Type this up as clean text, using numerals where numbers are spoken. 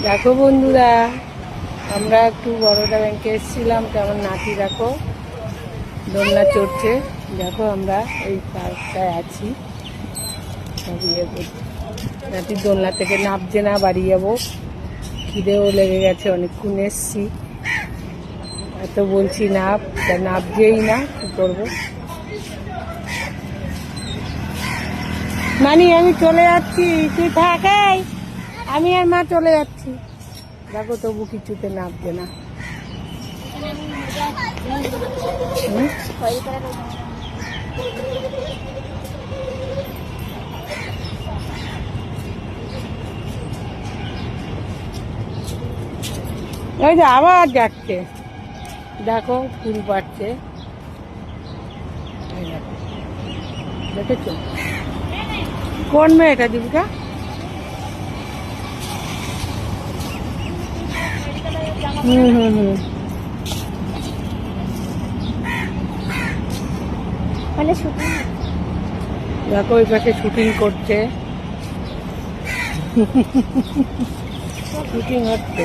দেখো বন্ধুরা, আমরা একটু বড়োদা ব্যাংকে এসেছিলাম। কেমন নাতি দেখো দোলনা চড়ছে। দেখো আমরা এই পার্কটায় আছি, নাতি দোলনা থেকে নামছে না, বাড়ি যাবো। খিদেও লেগে গেছে, অনেকক্ষণ এসছি, এত বলছি নাপ, তা নামছেই না, কি করবো। মানি আমি চলে যাচ্ছি, তুই থাক, আমি আর মা চলে যাচ্ছি। দেখো তবু কিছুতে নামছে না। ওই যে আবার যাচ্ছে, দেখো ফুল পাচ্ছে, দেখেছো? কোন মেয়েটা দীপিকা? হুম। দেখো ওই পাশে শুটিং করছে, শুটিং হচ্ছে।